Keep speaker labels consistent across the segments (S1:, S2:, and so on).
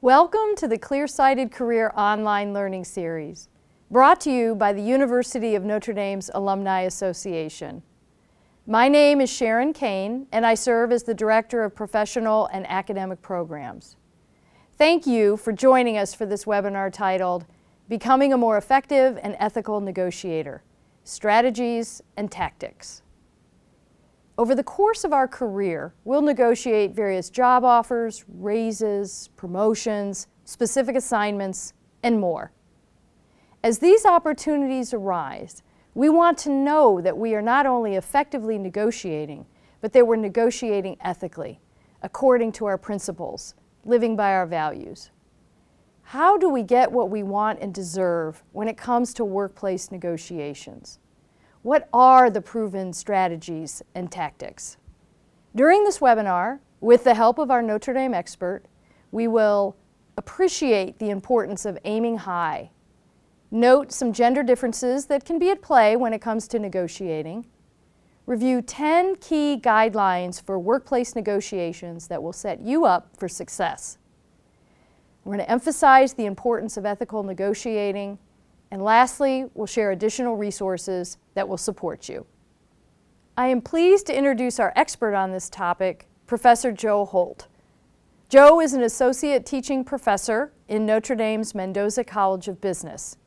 S1: Welcome to the Clear-Sighted Career Online Learning Series, brought to you by the University of Notre Dame's Alumni Association. My name is Sharon Kane, and I serve as the Director of Professional and Academic Programs. Thank you for joining us for this webinar titled, Becoming a More Effective and Ethical Negotiator, Strategies and Tactics. Over the course of our career, we'll negotiate various job offers, raises, promotions, specific assignments, and more. As these opportunities arise, we want to know that we are not only effectively negotiating, but that we're negotiating ethically, according to our principles, living by our values. How do we get what we want and deserve when it comes to workplace negotiations? What are the proven strategies and tactics? During this webinar, with the help of our Notre Dame expert, we will appreciate the importance of aiming high, note some gender differences that can be at play when it comes to negotiating, review 10 key guidelines for workplace negotiations that will set you up for success. We're going to emphasize the importance of ethical negotiating, and lastly, we'll share additional resources that will support you. I am pleased to introduce our expert on this topic, Professor Joe Holt. Joe is an associate teaching professor in Notre Dame's Mendoza College of Business.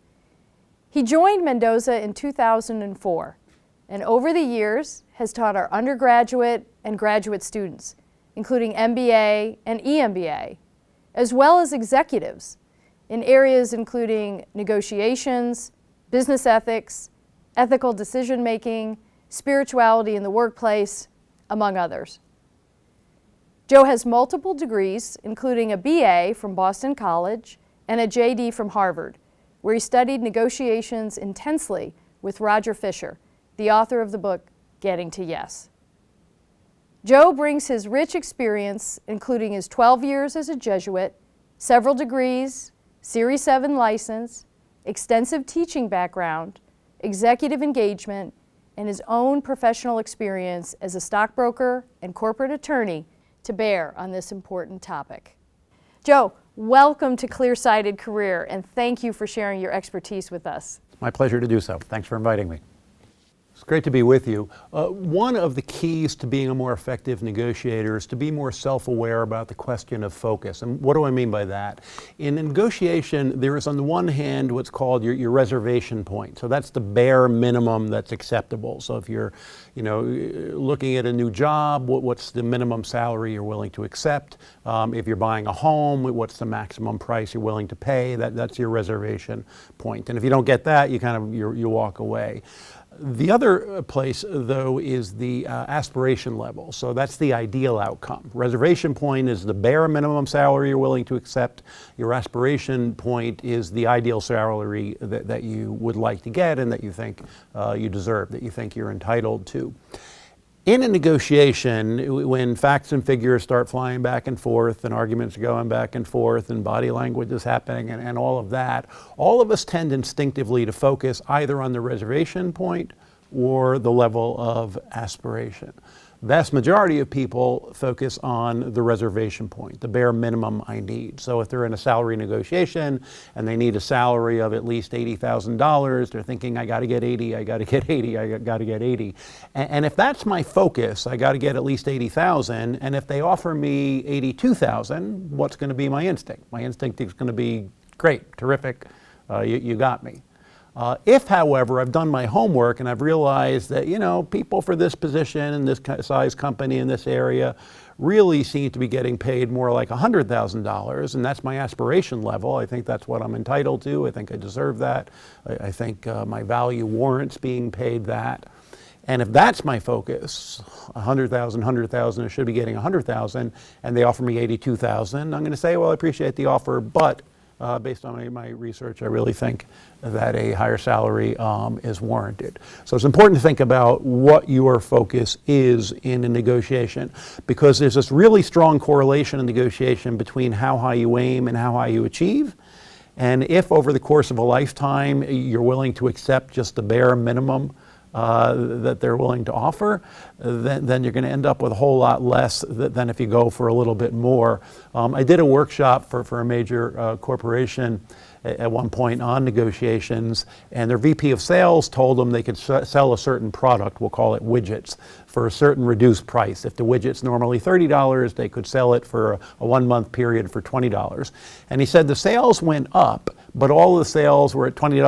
S1: He joined Mendoza in 2004, and over the years has taught our undergraduate and graduate students, including MBA and EMBA, as well as executives, in areas including negotiations, business ethics, ethical decision-making, spirituality in the workplace, among others. Joe has multiple degrees, including a BA from Boston College and a JD from Harvard, where he studied negotiations intensely with Roger Fisher, the author of the book, Getting to Yes. Joe brings his rich experience, including his 12 years as a Jesuit, several degrees, Series 7 license, extensive teaching background, executive engagement, and his own professional experience as a stockbroker and corporate attorney to bear on this important topic. Joe, welcome to Clear-Sighted Career, and thank you for sharing your expertise with us.
S2: It's my pleasure to do so. Thanks for inviting me. It's great to be with you. One of the keys to being a more effective negotiator is to be more self-aware about the question of focus. And what do I mean by that? In a negotiation, there is on the one hand what's called your reservation point. So that's the bare minimum that's acceptable. So if you're looking at a new job, what's the minimum salary you're willing to accept? If you're buying a home, what's the maximum price you're willing to pay? That's your reservation point. And if you don't get that, you walk away. The other place, though, is the aspiration level. So that's the ideal outcome. Reservation point is the bare minimum salary you're willing to accept. Your aspiration point is the ideal salary that you would like to get and that you think you deserve, that you think you're entitled to. In a negotiation, when facts and figures start flying back and forth and arguments are going back and forth and body language is happening and all of that, all of us tend instinctively to focus either on the reservation point or the level of aspiration. Vast majority of people focus on the reservation point, the bare minimum I need. So if they're in a salary negotiation and they need a salary of at least $80,000, they're thinking, I got to get 80, I got to get 80, I got to get 80. And if that's my focus, I got to get at least 80,000. And if they offer me 82,000, what's going to be my instinct? My instinct is going to be, great, terrific, you got me. If, however, I've done my homework and I've realized that, people for this position and this size company in this area really seem to be getting paid more like $100,000, and that's my aspiration level. I think that's what I'm entitled to. I think I deserve that. I think my value warrants being paid that. And if that's my focus, 100,000, I should be getting 100,000, and they offer me 82,000, I'm going to say, well, I appreciate the offer, but based on my research, I really think that a higher salary is warranted. So it's important to think about what your focus is in a negotiation, because there's this really strong correlation in negotiation between how high you aim and how high you achieve. And if over the course of a lifetime you're willing to accept just the bare minimum that they're willing to offer, then you're going to end up with a whole lot less than if you go for a little bit more. I did a workshop for a major corporation at one point on negotiations, and their VP of sales told them they could sell a certain product, we'll call it widgets, for a certain reduced price. If the widget's normally $30, they could sell it for a 1 month period for $20. And he said the sales went up, but all the sales were at $20,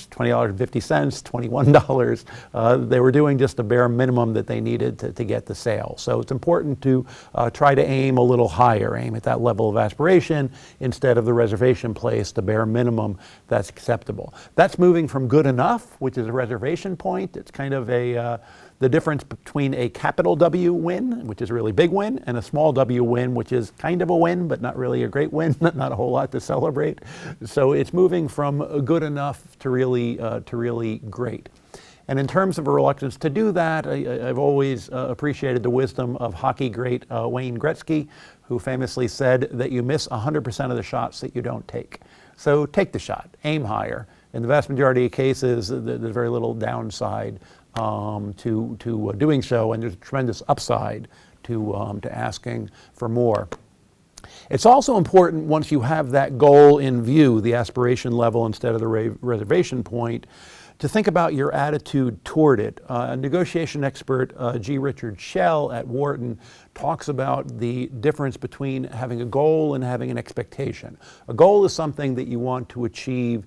S2: $20.50, $21. They were doing just the bare minimum that they needed to get the sale. So it's important to try to aim a little higher, aim at that level of aspiration instead of the reservation place, the bare minimum that's acceptable. That's moving from good enough, which is a reservation point. It's kind of the difference between a capital W win, which is a really big win, and a small W win, which is kind of a win, but not really a great win, not a whole lot to celebrate. So it's moving from good enough to really great. And in terms of a reluctance to do that, I've always appreciated the wisdom of hockey great Wayne Gretzky, who famously said that you miss 100% of the shots that you don't take. So take the shot, aim higher. In the vast majority of cases, there's very little downside to doing so, and there's a tremendous upside to asking for more. It's also important, once you have that goal in view, the aspiration level instead of the reservation point, to think about your attitude toward it. A negotiation expert, G. Richard Schell at Wharton, talks about the difference between having a goal and having an expectation. A goal is something that you want to achieve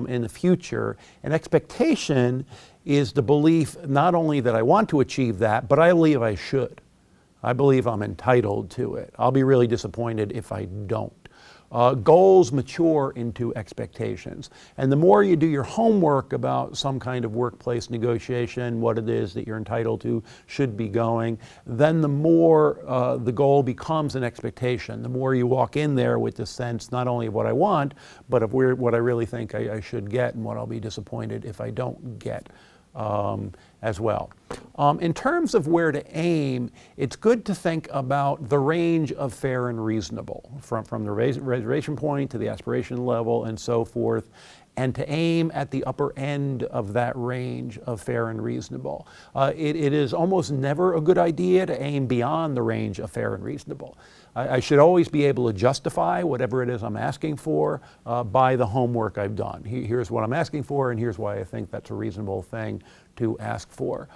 S2: in the future. An expectation is the belief not only that I want to achieve that, but I believe I should. I believe I'm entitled to it. I'll be really disappointed if I don't. Goals mature into expectations. And the more you do your homework about some kind of workplace negotiation, what it is that you're entitled to, should be going, then the more the goal becomes an expectation. The more you walk in there with the sense not only of what I want, but of what I really think I should get and what I'll be disappointed if I don't get as well. In terms of where to aim, it's good to think about the range of fair and reasonable, from the reservation point to the aspiration level and so forth, and to aim at the upper end of that range of fair and reasonable. It is almost never a good idea to aim beyond the range of fair and reasonable. I should always be able to justify whatever it is I'm asking for by the homework I've done. Here's what I'm asking for, and here's why I think that's a reasonable thing to ask for.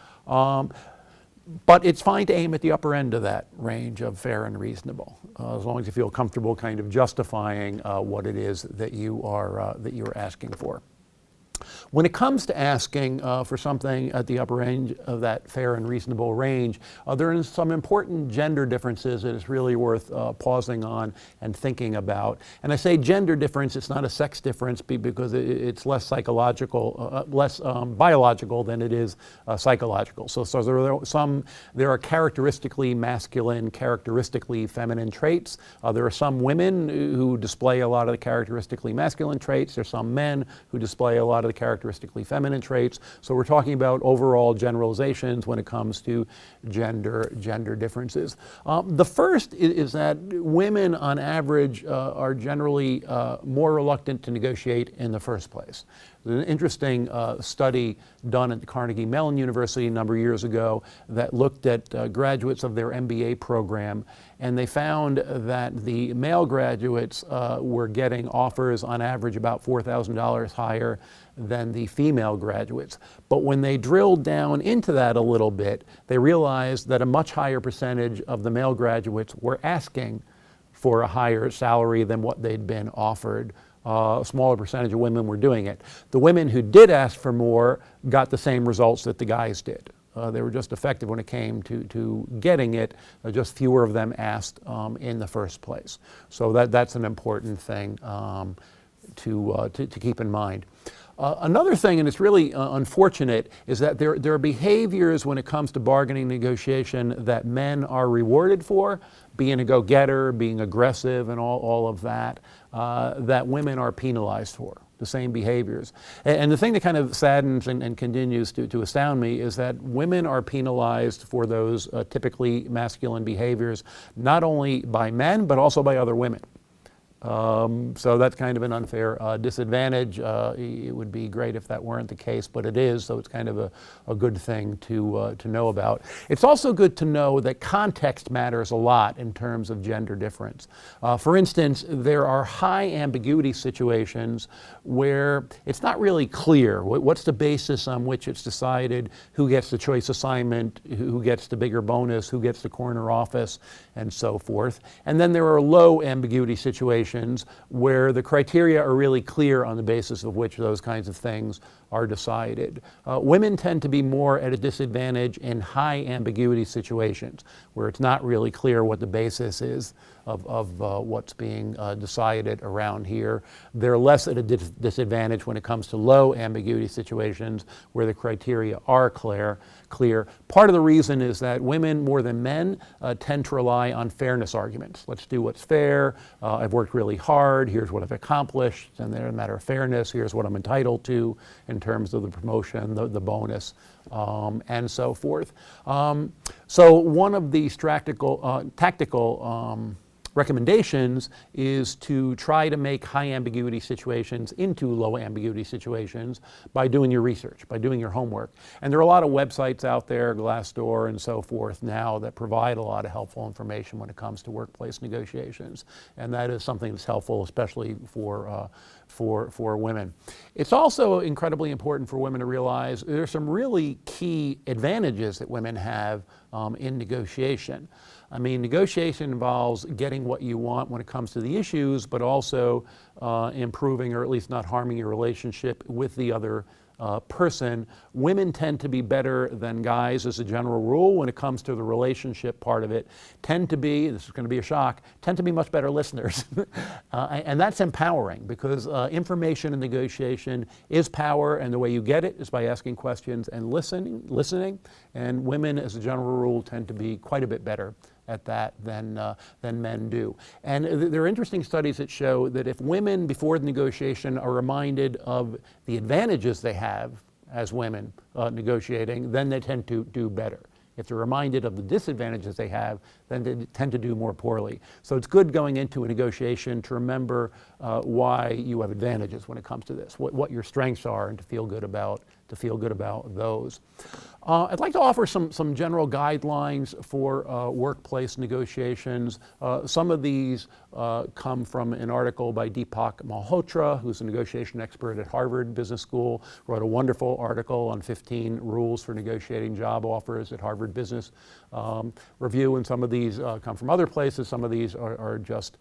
S2: But it's fine to aim at the upper end of that range of fair and reasonable, as long as you feel comfortable kind of justifying what it is that you're asking for. When it comes to asking for something at the upper end of that fair and reasonable range, there are some important gender differences that it's really worth pausing on and thinking about. And I say gender difference, it's not a sex difference because it's less psychological, less biological than it is psychological. So there are characteristically masculine, characteristically feminine traits. There are some women who display a lot of the characteristically masculine traits. There's some men who display a lot of the characteristically feminine traits. So we're talking about overall generalizations when it comes to gender differences. The first is that women on average are generally more reluctant to negotiate in the first place. There's an interesting study done at the Carnegie Mellon University a number of years ago that looked at graduates of their MBA program, and they found that the male graduates were getting offers on average about $4,000 higher than the female graduates. But when they drilled down into that a little bit, they realized that a much higher percentage of the male graduates were asking for a higher salary than what they'd been offered. A smaller percentage of women were doing it. The women who did ask for more got the same results that the guys did. They were just effective when it came to getting it. Just fewer of them asked in the first place. So that's an important thing to keep in mind. Another thing, and it's really unfortunate, is that there are behaviors when it comes to bargaining negotiation that men are rewarded for, being a go-getter, being aggressive, and all of that, that women are penalized for, the same behaviors. And the thing that kind of saddens and continues to astound me is that women are penalized for those typically masculine behaviors, not only by men, but also by other women. So that's kind of an unfair disadvantage. It would be great if that weren't the case, but it is, so it's kind of a good thing to know about. It's also good to know that context matters a lot in terms of gender difference. For instance, there are high ambiguity situations where it's not really clear what's the basis on which it's decided who gets the choice assignment, who gets the bigger bonus, who gets the corner office, and so forth. And then there are low ambiguity situations where the criteria are really clear on the basis of which those kinds of things are decided. Women tend to be more at a disadvantage in high ambiguity situations where it's not really clear what the basis is of what's being decided around here. They're less at a disadvantage when it comes to low ambiguity situations where the criteria are clear. Part of the reason is that women, more than men, tend to rely on fairness arguments. Let's do what's fair. I've worked really hard. Here's what I've accomplished. And then, in a matter of fairness, here's what I'm entitled to in terms of the promotion, the bonus, and so forth. So one of these tactical recommendations is to try to make high ambiguity situations into low ambiguity situations by doing your research, by doing your homework. And there are a lot of websites out there, Glassdoor and so forth now, that provide a lot of helpful information when it comes to workplace negotiations. And that is something that's helpful, especially for women. It's also incredibly important for women to realize there's some really key advantages that women have in negotiation. I mean, negotiation involves getting what you want when it comes to the issues, but also improving or at least not harming your relationship with the other person. Women tend to be better than guys as a general rule when it comes to the relationship part of it, tend to be, this is going to be a shock, tend to be much better listeners. And that's empowering because information in negotiation is power, and the way you get it is by asking questions and listening. And women as a general rule tend to be quite a bit better at that than men do. And there are interesting studies that show that if women before the negotiation are reminded of the advantages they have as women negotiating, then they tend to do better. If they're reminded of the disadvantages they have, then they tend to do more poorly. So it's good going into a negotiation to remember why you have advantages when it comes to this, what your strengths are, and to feel good about those. I'd like to offer some general guidelines for workplace negotiations. Some of these come from an article by Deepak Malhotra, who's a negotiation expert at Harvard Business School, wrote a wonderful article on 15 rules for negotiating job offers at Harvard Business Review, and some of these come from other places. Some of these are just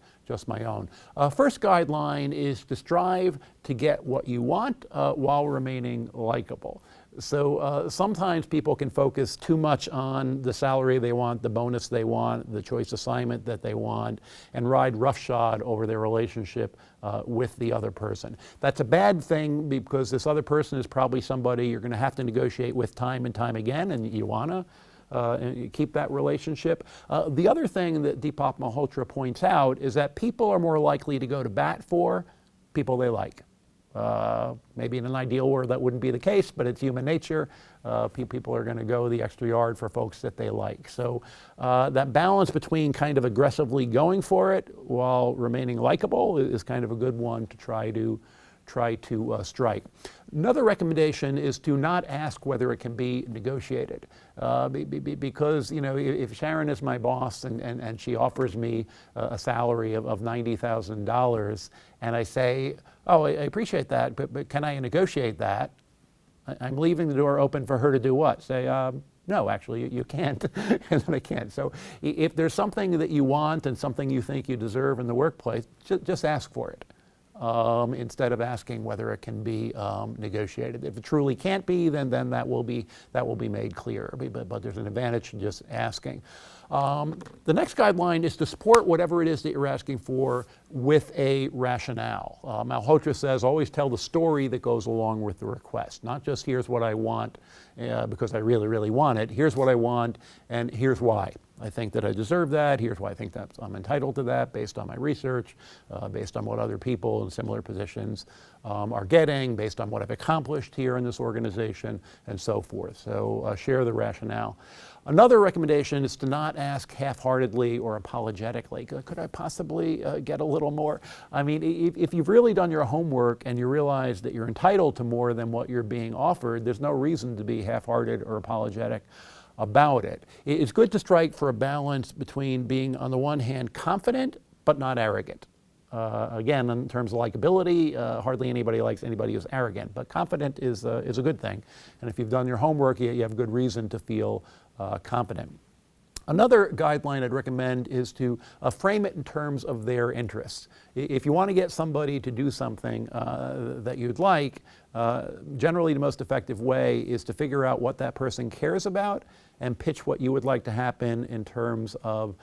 S2: my own. First guideline is to strive to get what you want while remaining likable. So sometimes people can focus too much on the salary they want, the bonus they want, the choice assignment that they want, and ride roughshod over their relationship with the other person. That's a bad thing because this other person is probably somebody you're going to have to negotiate with time and time again, and you want to keep that relationship. The other thing that Deepak Malhotra points out is that people are more likely to go to bat for people they like. Maybe in an ideal world that wouldn't be the case, but it's human nature. People are going to go the extra yard for folks that they like. So that balance between kind of aggressively going for it while remaining likable is kind of a good one to try to strike. Another recommendation is to not ask whether it can be negotiated, because if Sharon is my boss and she offers me a salary of $90,000 and I say, oh, I appreciate that, but can I negotiate that? I'm leaving the door open for her to do what? Say, no, actually, you can't, and then I can't. So if there's something that you want and something you think you deserve in the workplace, just ask for it. Instead of asking whether it can be negotiated. If it truly can't be, then that will be made clear. But there's an advantage to just asking. The next guideline is to support whatever it is that you're asking for with a rationale. Malhotra says always tell the story that goes along with the request, not just here's what I want because I really, really want it. Here's what I want and here's why. I think that I deserve that. Here's why I think that I'm entitled to that based on my research, based on what other people in similar positions are getting, based on what I've accomplished here in this organization, and so forth. So share the rationale. Another recommendation is to not ask half-heartedly or apologetically. Could I possibly get a little more? I mean, if you've really done your homework and you realize that you're entitled to more than what you're being offered, there's no reason to be half-hearted or apologetic about it. It's good to strike for a balance between being, on the one hand, confident but not arrogant. Again, in terms of likability, hardly anybody likes anybody who's arrogant, but confident is a good thing. And if you've done your homework, you have good reason to feel confident. Another guideline I'd recommend is to frame it in terms of their interests. If you want to get somebody to do something that you'd like, generally the most effective way is to figure out what that person cares about and pitch what you would like to happen in terms of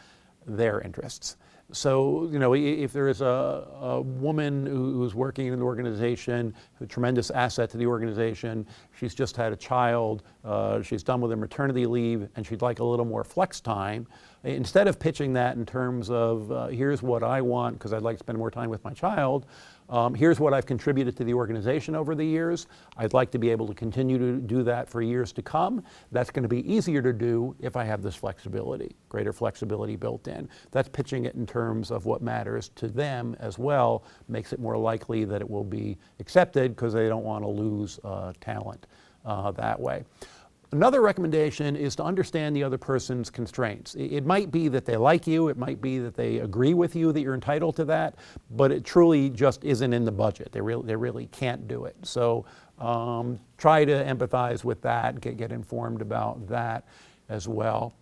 S2: their interests. So, you know, if there is a woman who's working in an organization, a tremendous asset to the organization, she's just had a child, she's done with her maternity leave, and she'd like a little more flex time, instead of pitching that in terms of here's what I want because I'd like to spend more time with my child, here's what I've contributed to the organization over the years. I'd like to be able to continue to do that for years to come. That's going to be easier to do if I have this flexibility, greater flexibility built in. That's pitching it in terms of what matters to them as well, makes it more likely that it will be accepted because they don't want to lose talent that way. Another recommendation is to understand the other person's constraints. It might be that they like you, it might be that they agree with you that you're entitled to that, but it truly just isn't in the budget. They really can't do it. So try to empathize with that, get informed about that as well.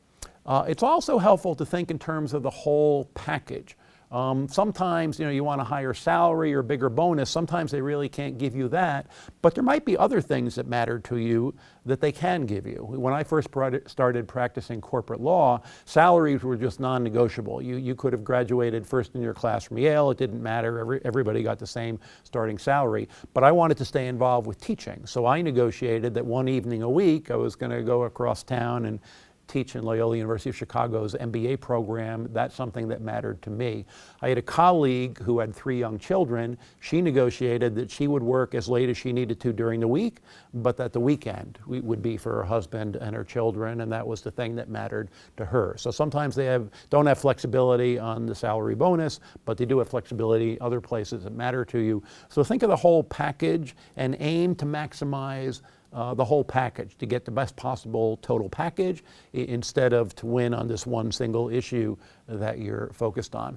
S2: It's also helpful to think in terms of the whole package. Sometimes, you know, you want a higher salary or bigger bonus. Sometimes they really can't give you that, but there might be other things that matter to you that they can give you. When I first started practicing corporate law, salaries were just non-negotiable. You could have graduated first in your class from Yale. It didn't matter. Everybody got the same starting salary. But I wanted to stay involved with teaching, so I negotiated that one evening a week I was going to go across town and teach in Loyola University of Chicago's MBA program. That's something that mattered to me. I had a colleague who had 3 young children. She negotiated that she would work as late as she needed to during the week, but that the weekend would be for her husband and her children, and that was the thing that mattered to her. So sometimes they don't have flexibility on the salary bonus, but they do have flexibility other places that matter to you. So think of the whole package and aim to maximize the whole package, to get the best possible total package instead of to win on this one single issue that you're focused on.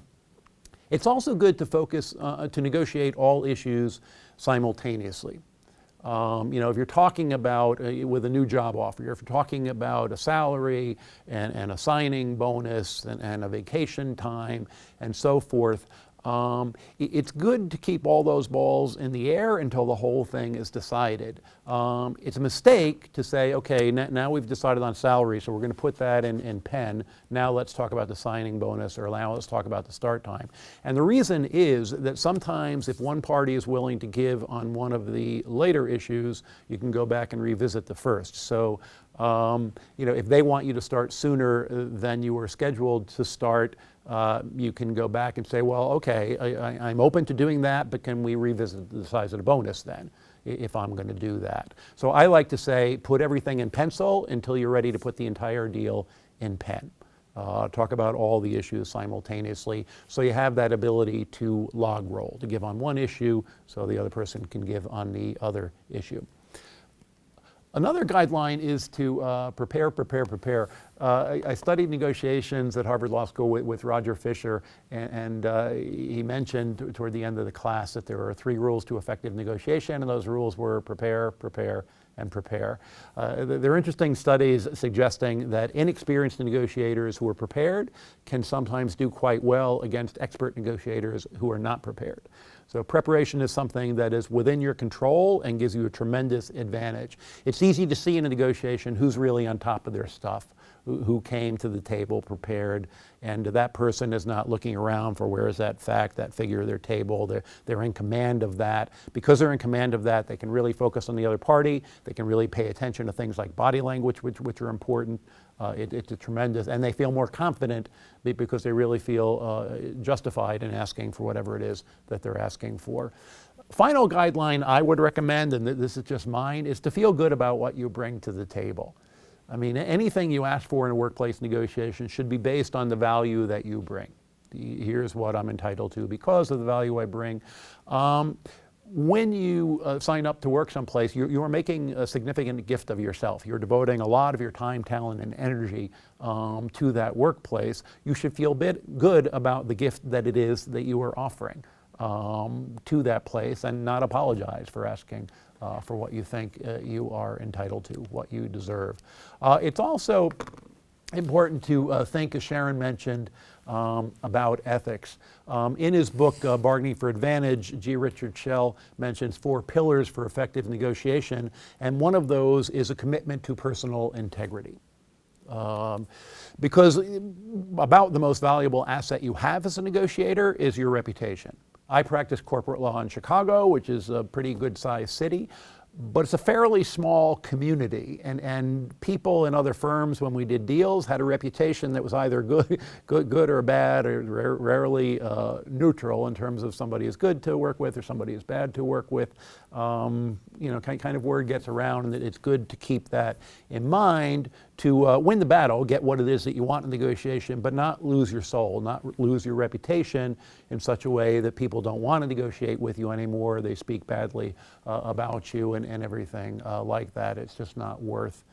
S2: It's also good to focus, to negotiate all issues simultaneously. You know, if you're talking about, with a new job offer, if you're talking about a salary and a signing bonus and a vacation time and so forth, it's good to keep all those balls in the air until the whole thing is decided. It's a mistake to say, okay, now we've decided on salary, so we're going to put that in pen. Now let's talk about the signing bonus, or now let's talk about the start time. And the reason is that sometimes if one party is willing to give on one of the later issues, you can go back and revisit the first. So you know, if they want you to start sooner than you were scheduled to start, you can go back and say, well, okay, I'm open to doing that, but can we revisit the size of the bonus then, if I'm going to do that? So I like to say, put everything in pencil until you're ready to put the entire deal in pen. Talk about all the issues simultaneously, so you have that ability to log roll, to give on one issue so the other person can give on the other issue. Another guideline is to prepare. I studied negotiations at Harvard Law School with Roger Fisher, and he mentioned toward the end of the class that there are 3 rules to effective negotiation, and those rules were prepare, and prepare. There are interesting studies suggesting that inexperienced negotiators who are prepared can sometimes do quite well against expert negotiators who are not prepared. So preparation is something that is within your control and gives you a tremendous advantage. It's easy to see in a negotiation who's really on top of their stuff, who came to the table prepared, and that person is not looking around for where is that fact, that figure of their table. They're in command of that. Because they're in command of that, they can really focus on the other party. They can really pay attention to things like body language, which are important. It's a tremendous, and they feel more confident because they really feel justified in asking for whatever it is that they're asking for. Final guideline I would recommend, and this is just mine, is to feel good about what you bring to the table. I mean, anything you ask for in a workplace negotiation should be based on the value that you bring. Here's what I'm entitled to because of the value I bring. When you sign up to work someplace, you're making a significant gift of yourself. You're devoting a lot of your time, talent, and energy to that workplace. You should feel good about the gift that it is that you are offering to that place and not apologize for asking for what you think you are entitled to, what you deserve. It's also important to think, as Sharon mentioned, about ethics. In his book, Bargaining for Advantage, G. Richard Schell mentions 4 pillars for effective negotiation, and one of those is a commitment to personal integrity. Because about the most valuable asset you have as a negotiator is your reputation. I practice corporate law in Chicago, which is a pretty good-sized city, but it's a fairly small community, and people in other firms, when we did deals, had a reputation that was either good or bad, or rarely neutral in terms of somebody is good to work with or somebody is bad to work with. You know, kind of word gets around, and it's good to keep that in mind to win the battle, get what it is that you want in negotiation, but not lose your soul, not lose your reputation in such a way that people don't want to negotiate with you anymore. They speak badly about you and everything like that. It's just not worth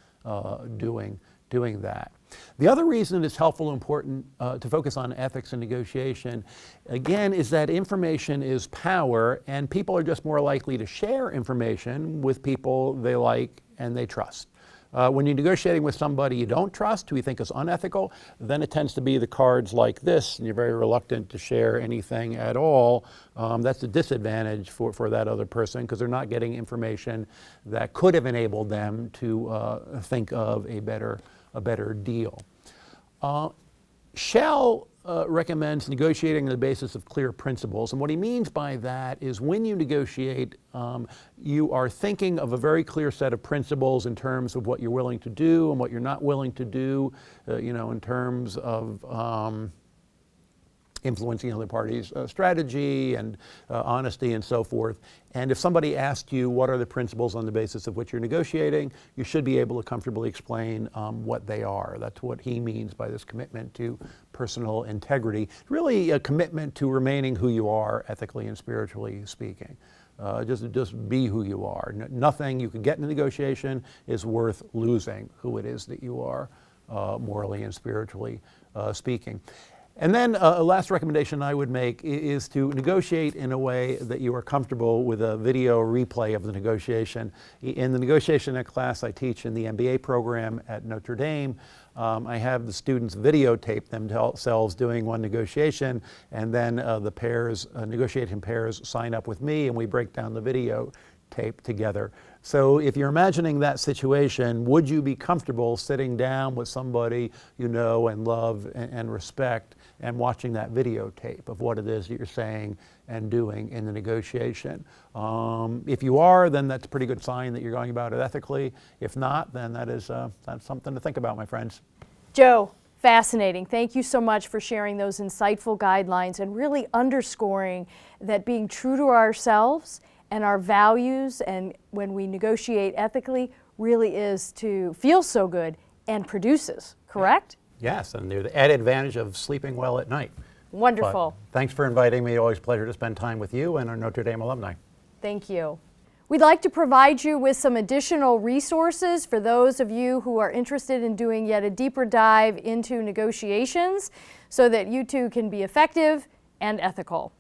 S2: doing that. The other reason it's helpful and important to focus on ethics and negotiation, again, is that information is power, and people are just more likely to share information with people they like and they trust. When you're negotiating with somebody you don't trust, who you think is unethical, then it tends to be the cards like this, and you're very reluctant to share anything at all. That's a disadvantage for that other person, because they're not getting information that could have enabled them to think of a better deal. Schell recommends negotiating on the basis of clear principles, and what he means by that is when you negotiate, you are thinking of a very clear set of principles in terms of what you're willing to do and what you're not willing to do, you know, in terms of influencing other parties' strategy and honesty and so forth. And if somebody asked you what are the principles on the basis of which you're negotiating, you should be able to comfortably explain what they are. That's what he means by this commitment to personal integrity. Really a commitment to remaining who you are, ethically and spiritually speaking. Just be who you are. Nothing you can get in a negotiation is worth losing who it is that you are, morally and spiritually speaking. And then a last recommendation I would make is to negotiate in a way that you are comfortable with a video replay of the negotiation. In the negotiation class I teach in the MBA program at Notre Dame, I have the students videotape themselves doing one negotiation, and then the pairs, negotiating pairs, sign up with me, and we break down the video tape together. So if you're imagining that situation, would you be comfortable sitting down with somebody you know and love and respect and watching that videotape of what it is that you're saying and doing in the negotiation? If you are, then that's a pretty good sign that you're going about it ethically. If not, then that's something to think about, my friends.
S1: Joe, fascinating. Thank you so much for sharing those insightful guidelines and really underscoring that being true to ourselves and our values, and when we negotiate ethically, really is to feel so good and produces, correct?
S2: Yes, and the added advantage of sleeping well at night.
S1: Wonderful.
S2: But thanks for inviting me. Always a pleasure to spend time with you and our Notre Dame alumni.
S1: Thank you. We'd like to provide you with some additional resources for those of you who are interested in doing yet a deeper dive into negotiations so that you too can be effective and ethical.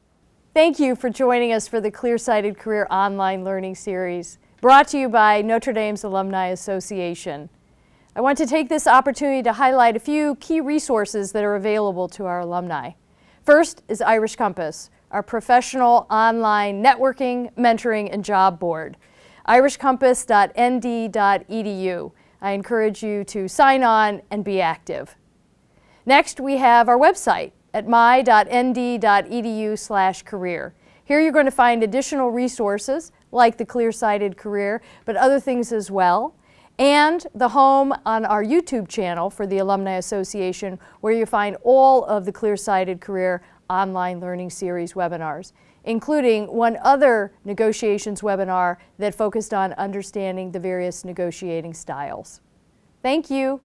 S1: Thank you for joining us for the Clear-Sighted Career Online Learning Series, brought to you by Notre Dame's Alumni Association. I want to take this opportunity to highlight a few key resources that are available to our alumni. First is Irish Compass, our professional online networking, mentoring, and job board. irishcompass.nd.edu. I encourage you to sign on and be active. Next, we have our website at my.nd.edu/career. Here you're going to find additional resources like the Clear-Sighted Career, but other things as well, and the home on our YouTube channel for the Alumni Association, where you find all of the Clear-Sighted Career Online Learning Series webinars, including one other negotiations webinar that focused on understanding the various negotiating styles. Thank you.